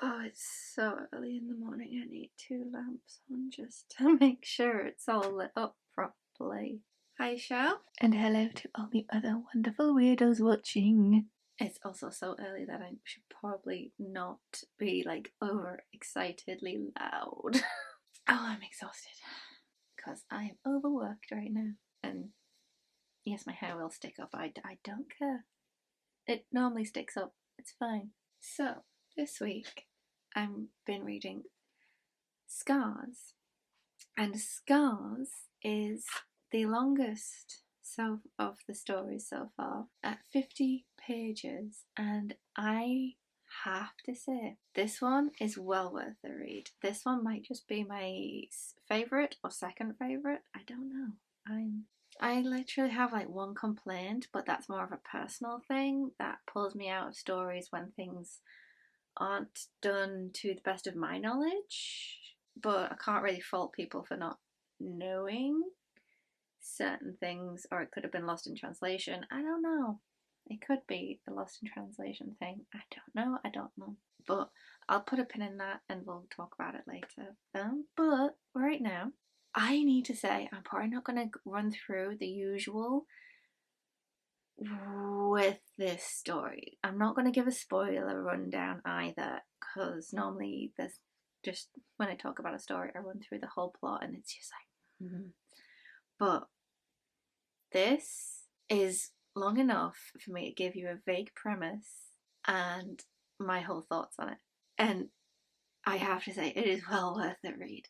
Oh, it's so early in the morning. I need two lamps on just to make sure it's all lit up properly. Hi, Shell. And hello to all the other wonderful weirdos watching. It's also so early that I should probably not be like over-excitedly loud. Oh, I'm exhausted because I am overworked right now. And yes, my hair will stick up. I don't care. It normally sticks up. It's fine. So, this week I've been reading Scars, and Scars is the longest of the stories so far at 50 pages, and I have to say this one is well worth the read. This one might just be my favourite or second favourite. I don't know. I literally have like one complaint, but that's more of a personal thing that pulls me out of stories when things aren't done to the best of my knowledge. But I can't really fault people for not knowing certain things, or it could have been lost in translation. I don't know. It could be the lost in translation thing. I don't know. But I'll put a pin in that and we'll talk about it later. But right now, I need to say I'm probably not going to run through the usual with this story. I'm not going to give a spoiler rundown either, because normally there's just when I talk about a story, I run through the whole plot and it's just like, But this is long enough for me to give you a vague premise and my whole thoughts on it. And I have to say, it is well worth the read.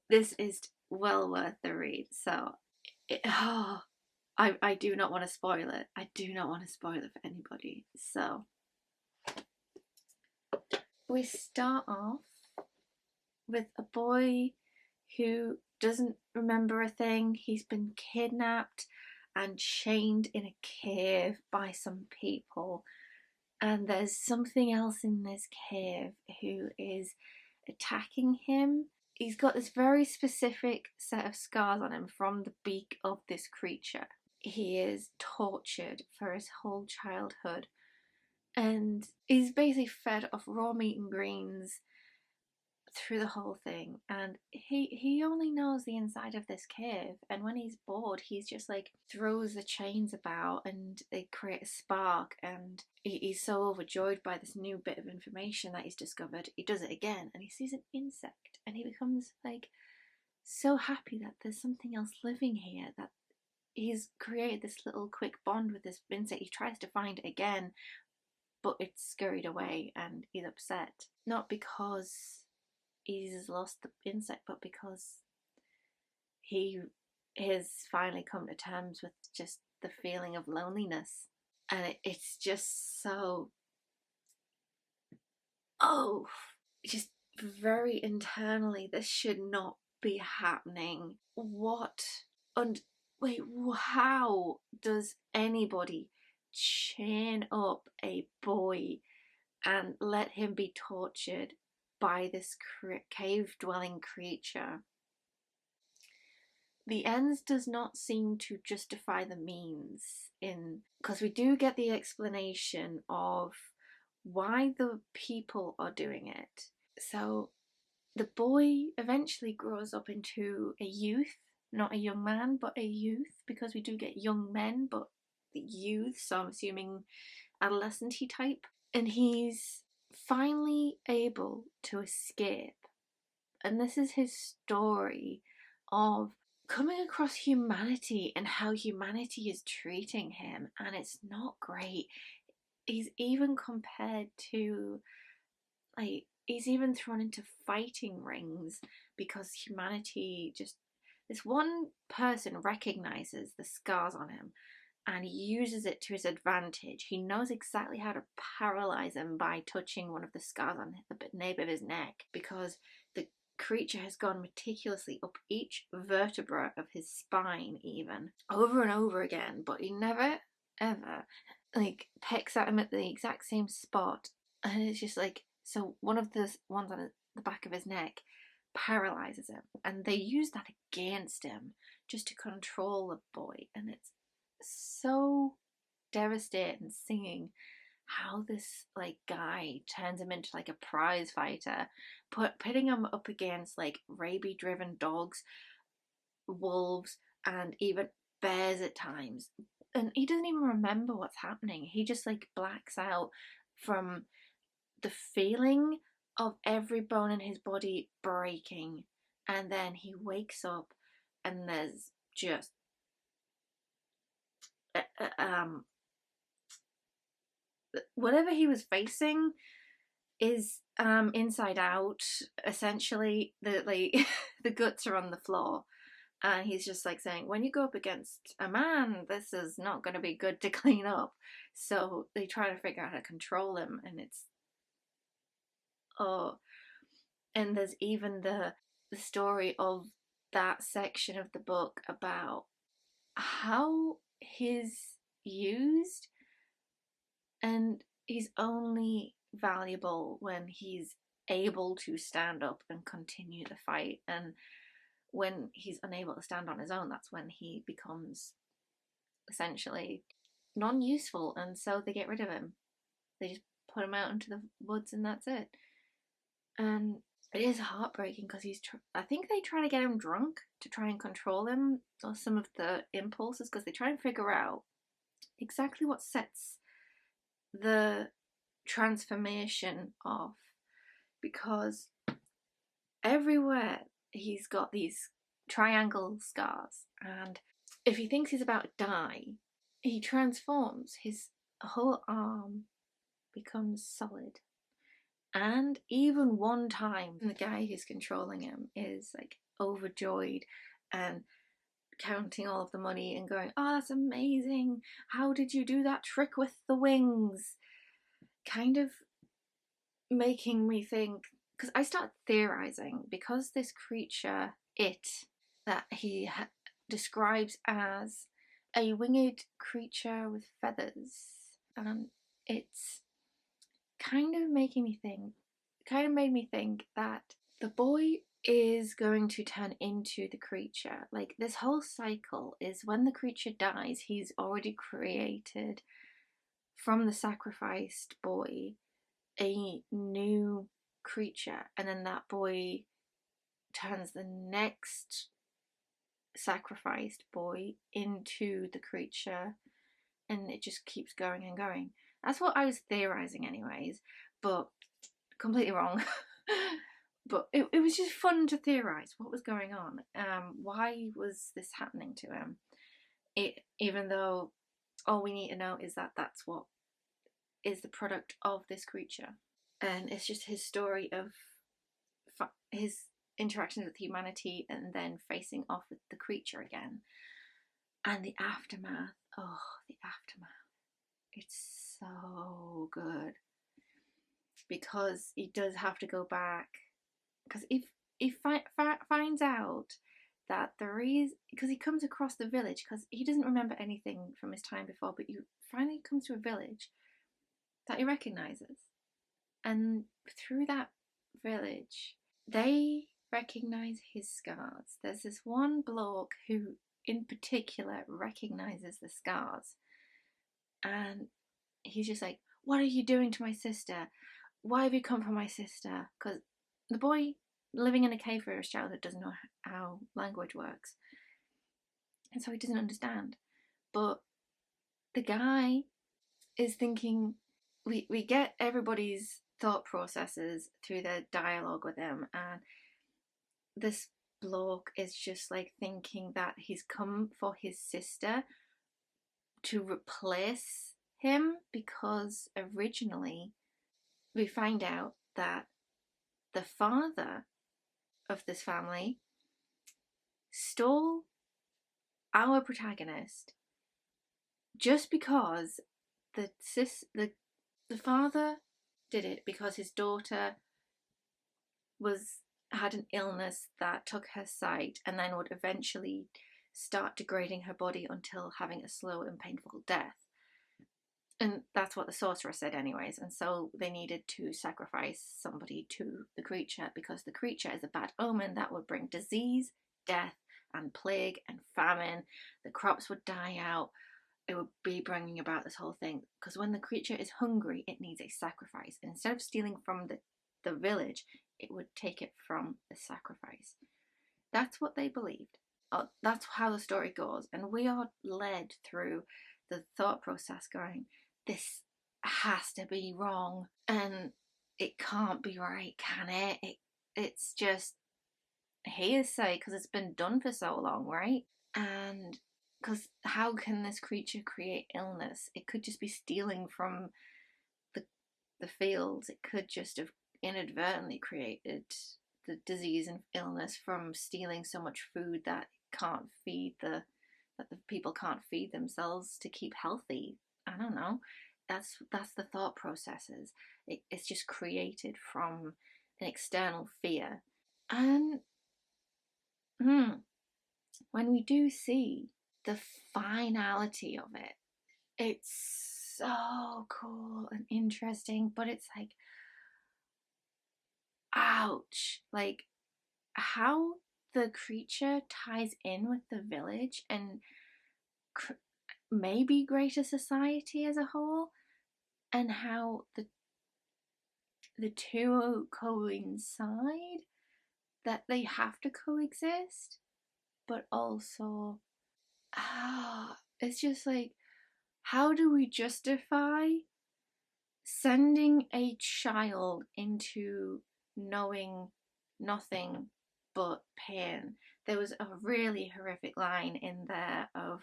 This is well worth the read. So, I do not want to spoil it. I do not want to spoil it for anybody. So, we start off with a boy who doesn't remember a thing. He's been kidnapped and chained in a cave by some people. And there's something else in this cave who is attacking him. He's got this very specific set of scars on him from the beak of this creature. He is tortured for his whole childhood, and he's basically fed off raw meat and greens through the whole thing, and he only knows the inside of this cave, and when he's bored he's just like throws the chains about and they create a spark, and he's so overjoyed by this new bit of information that he's discovered, he does it again and he sees an insect and he becomes like so happy that there's something else living here, that he's created this little quick bond with this insect. He tries to find it again, but it's scurried away and he's upset, not because he's lost the insect, but because he has finally come to terms with just the feeling of loneliness. And it's just so, just very internally, this should not be happening. What? And wait, how does anybody chain up a boy and let him be tortured by this cave-dwelling creature? The ends does not seem to justify the means, because we do get the explanation of why the people are doing it. So the boy eventually grows up into a youth, not a young man, but a youth, because we do get young men, but the youth, so I'm assuming adolescent-y type. And he's finally able to escape. And this is his story of coming across humanity and how humanity is treating him, and it's not great. He's even compared to, like, he's even thrown into fighting rings because humanity just, this one person recognizes the scars on him and he uses it to his advantage. He knows exactly how to paralyze him by touching one of the scars on the nape of his neck, because the creature has gone meticulously up each vertebra of his spine, even over and over again, but he never ever like pecks at him at the exact same spot. And it's just like, so one of the ones on the back of his neck paralyzes him, and they use that against him just to control the boy, and it's so devastating seeing how this like guy turns him into like a prize fighter, pitting him up against like rabies driven dogs, wolves, and even bears at times. And he doesn't even remember what's happening. He just like blacks out from the feeling of every bone in his body breaking, and then he wakes up and there's just whatever he was facing is inside out. Essentially, the like the guts are on the floor, and he's just like saying, when you go up against a man, this is not going to be good to clean up. So they try to figure out how to control him, and it's oh. And there's even the story of that section of the book about how he's used, and he's only valuable when he's able to stand up and continue the fight. And when he's unable to stand on his own, that's when he becomes essentially non-useful, and so they get rid of him. They just put him out into the woods and that's it. And it is heartbreaking because I think they try to get him drunk to try and control him, or some of the impulses, because they try and figure out exactly what sets the transformation off. Because everywhere he's got these triangle scars, and if he thinks he's about to die, he transforms. His whole arm becomes solid. And even one time, the guy who's controlling him is like overjoyed and counting all of the money and going, "Oh, that's amazing. How did you do that trick with the wings?" Kind of making me think, because I start theorizing, because this creature, that he describes as a winged creature with feathers, and it's kind of made me think that the boy is going to turn into the creature. Like, this whole cycle is when the creature dies, he's already created from the sacrificed boy a new creature, and then that boy turns the next sacrificed boy into the creature, and it just keeps going and going. That's what I was theorizing anyways, but completely wrong. But it was just fun to theorize what was going on. Why was this happening to him? Even though all we need to know is that that's what is the product of this creature. And it's just his story of his interactions with humanity and then facing off with the creature again. And the aftermath. Oh, the aftermath. It's so good. Because he does have to go back. Because if he finds out that there is, because he comes across the village, because he doesn't remember anything from his time before, but you finally comes to a village that he recognizes. And through that village, they recognize his scars. There's this one bloke who in particular recognizes the scars, and he's just like, "What are you doing to my sister? Why have you come for my sister?" Because the boy, living in a cave for his childhood, doesn't know how language works, and so he doesn't understand. But the guy is thinking, we get everybody's thought processes through their dialogue with him, and this bloke is just like thinking that he's come for his sister to replace him, because originally we find out that the father of this family stole our protagonist just because the father did it because his daughter had an illness that took her sight and then would eventually start degrading her body until having a slow and painful death. And that's what the sorcerer said anyways, and so they needed to sacrifice somebody to the creature, because the creature is a bad omen that would bring disease, death, and plague and famine. The crops would die out, it would be bringing about this whole thing, because when the creature is hungry, it needs a sacrifice. And instead of stealing from the village, it would take it from the sacrifice. That's what they believed. That's how the story goes. And we are led through the thought process going, this has to be wrong. And it can't be right, can it? It's just hearsay because it's been done for so long, right? And because how can this creature create illness? It could just be stealing from the fields. It could just have inadvertently created the disease and illness from stealing so much food that the people can't feed themselves to keep healthy. I don't know. That's the thought processes. It's just created from an external fear. And when we do see the finality of it, it's so cool and interesting, but it's like, ouch, like how the creature ties in with the village and maybe greater society as a whole, and how the two coincide, that they have to coexist, but also it's just like, how do we justify sending a child into knowing nothing but pain? There was a really horrific line in there of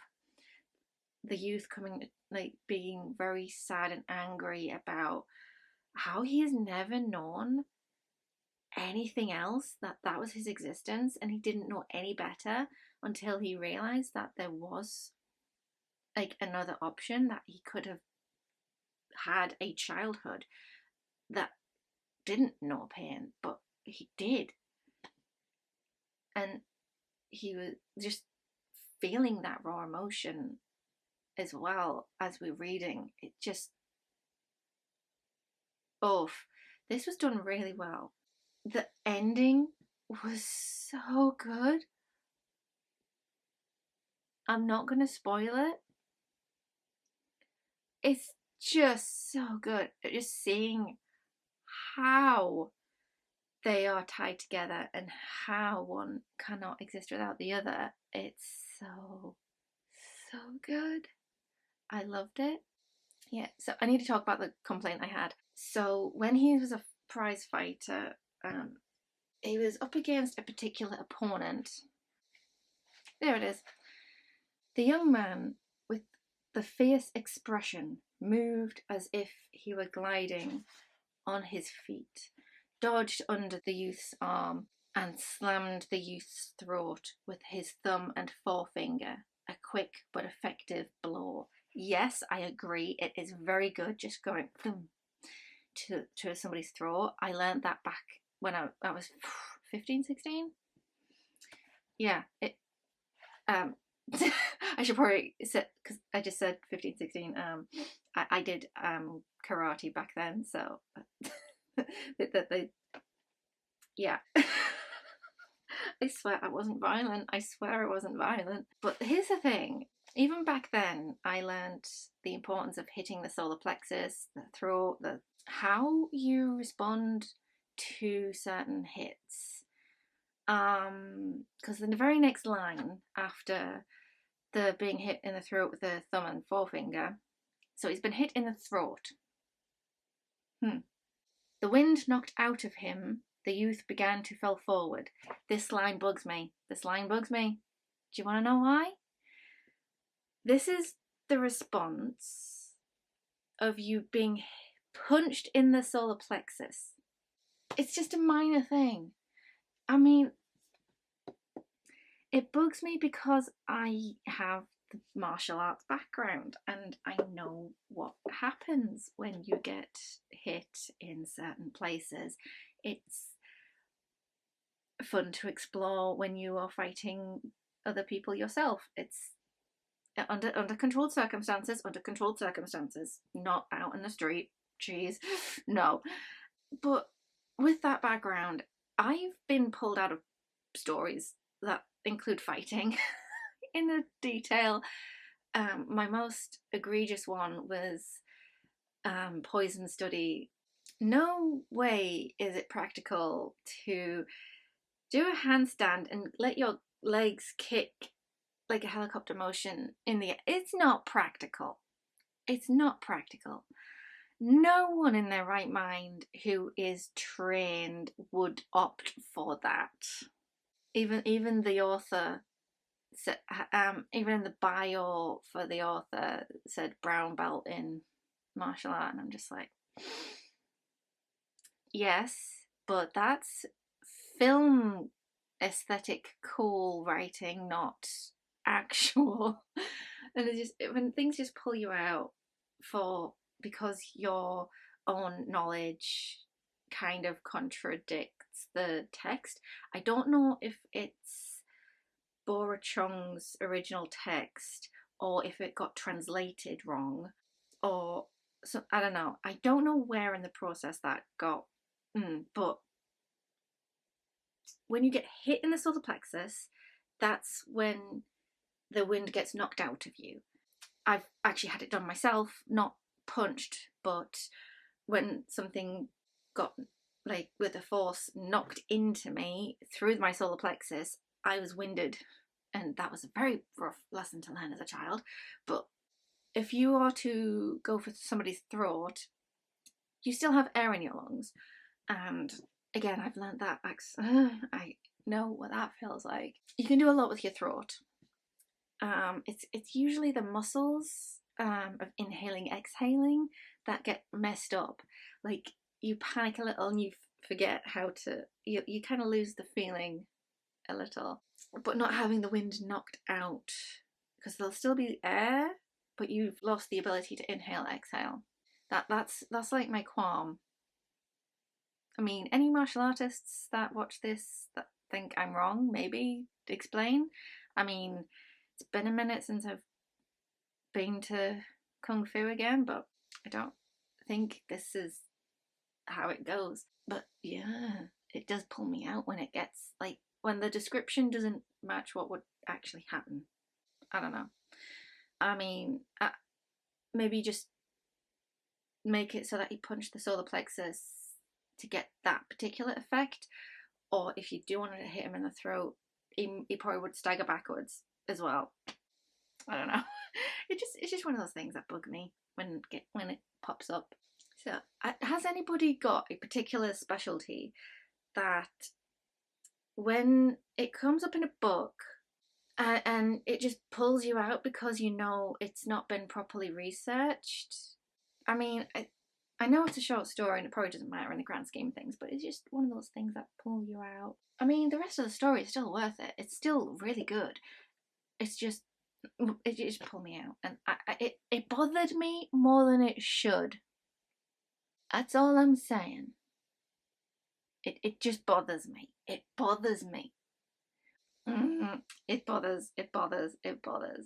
the youth coming, like, being very sad and angry about how he has never known anything else, that was his existence, and he didn't know any better until he realized that there was like another option, that he could have had a childhood that didn't know pain, but he did. And he was just feeling that raw emotion as well as we're reading. It just, this was done really well. The ending was so good. I'm not going to spoil it. It's just so good. Just seeing how they are tied together and how one cannot exist without the other. It's so good. I loved it. Yeah, so I need to talk about the complaint I had. So when he was a prize fighter, he was up against a particular opponent. There it is. The young man with the fierce expression moved as if he were gliding on his feet, dodged under the youth's arm, and slammed the youth's throat with his thumb and forefinger. A quick but effective blow. Yes, I agree. It is very good just going to somebody's throat. I learned that back when I was 15, 16. Yeah, it I should probably say, because I just said 15, 16. I did karate back then, so yeah. I swear I wasn't violent. But here's the thing. Even back then, I learned the importance of hitting the solar plexus, the throat, how you respond to certain hits. Because in the very next line after the being hit in the throat with the thumb and forefinger, so he's been hit in the throat. The wind knocked out of him. The youth began to fall forward. This line bugs me. Do you want to know why? This is the response of you being punched in the solar plexus. It's just a minor thing. I mean, it bugs me because I have the martial arts background and I know what happens when you get hit in certain places. It's fun to explore when you are fighting other people yourself. It's under controlled circumstances, not out in the street. Jeez, no. But with that background, I've been pulled out of stories that include fighting in a detail My most egregious one was poison study. No way is it practical to do a handstand and let your legs kick like a helicopter motion in the air. It's not practical. It's not practical. No one in their right mind who is trained would opt for that. Even the author said, even in the bio for the author said brown belt in martial art, and I'm just like, yes, but that's film aesthetic cool writing, not actual. And it's just when things just pull you out for because your own knowledge kind of contradicts the text. I don't know if it's Bora Chung's original text or if it got translated wrong, or so I don't know. I don't know where in the process that got, but when you get hit in the solar plexus, that's when the wind gets knocked out of you. I've actually had it done myself, not punched, but when something got like with a force knocked into me through my solar plexus, I was winded, and that was a very rough lesson to learn as a child. But if you are to go for somebody's throat, you still have air in your lungs, and again, I've learned that. I know what that feels like. You can do a lot with your throat. It's usually the muscles of inhaling, exhaling that get messed up. Like you panic a little and you forget how to. You kind of lose the feeling a little, but not having the wind knocked out because there'll still be air, but you've lost the ability to inhale, exhale. That's like my qualm. I mean, any martial artists that watch this that think I'm wrong, maybe explain. I mean, it's been a minute since I've been to Kung Fu again, but I don't think this is how it goes. But yeah, it does pull me out when it gets like when the description doesn't match what would actually happen. I don't know. I mean, maybe just make it so that you punch the solar plexus to get that particular effect, or if you do want to hit him in the throat, he probably would stagger backwards as well. I don't know. It's just one of those things that bug me when it pops up. So, has anybody got a particular specialty that when it comes up in a book and it just pulls you out because you know it's not been properly researched? I mean, I know it's a short story and it probably doesn't matter in the grand scheme of things, but it's just one of those things that pull you out. I mean, the rest of the story is still worth it. It's still really good. It just pulled me out, and it bothered me more than it should. That's all I'm saying. It just bothers me. It bothers me. It bothers. It bothers. It bothers.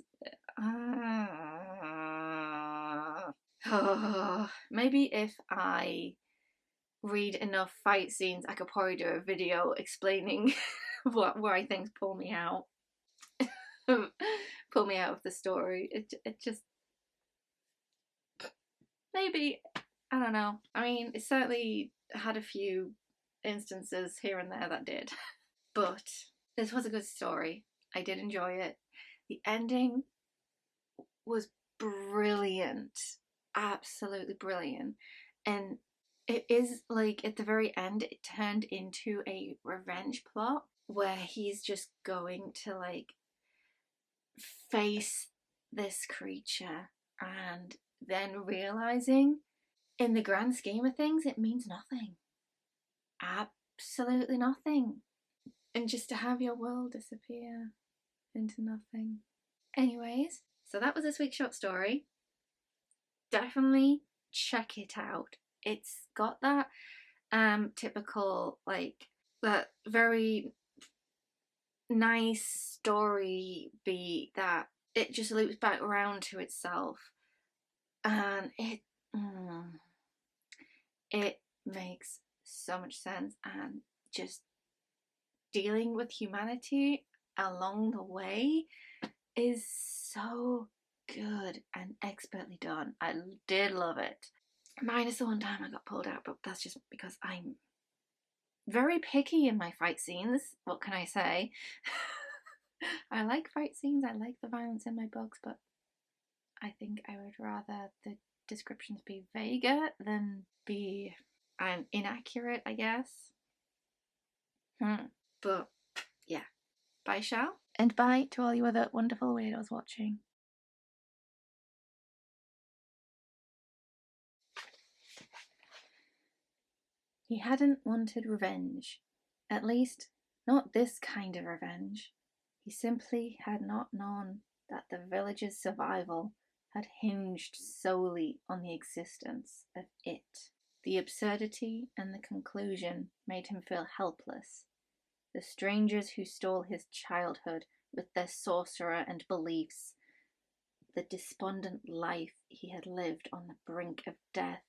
Maybe if I read enough fight scenes, I could probably do a video explaining why things pull me out. Pull me out of the story. It just maybe, I don't know. I mean, it certainly had a few instances here and there that did, but this was a good story. I did enjoy it. The ending was brilliant, absolutely brilliant, and it is like at the very end it turned into a revenge plot where he's just going to like face this creature and then realizing in the grand scheme of things it means nothing, absolutely nothing, and just to have your world disappear into nothing. Anyways, so that was this week's short story. Definitely check it out. It's got that typical like that very nice story beat that it just loops back around to itself, and it makes so much sense, and just dealing with humanity along the way is so good and expertly done. I did love it. Minus the one time I got pulled out, but that's just because I'm very picky in my fight scenes. What can I say? I like fight scenes, I like the violence in my books, but I think I would rather the descriptions be vaguer than be inaccurate, I guess. But yeah. Bye, Shao. And bye to all you other wonderful weirdos watching. He hadn't wanted revenge. At least, not this kind of revenge. He simply had not known that the village's survival had hinged solely on the existence of it. The absurdity and the conclusion made him feel helpless. The strangers who stole his childhood with their sorcerer and beliefs, the despondent life he had lived on the brink of death,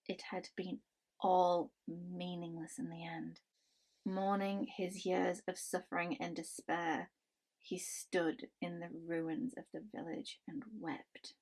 it had been all meaningless in the end. Mourning his years of suffering and despair, he stood in the ruins of the village and wept.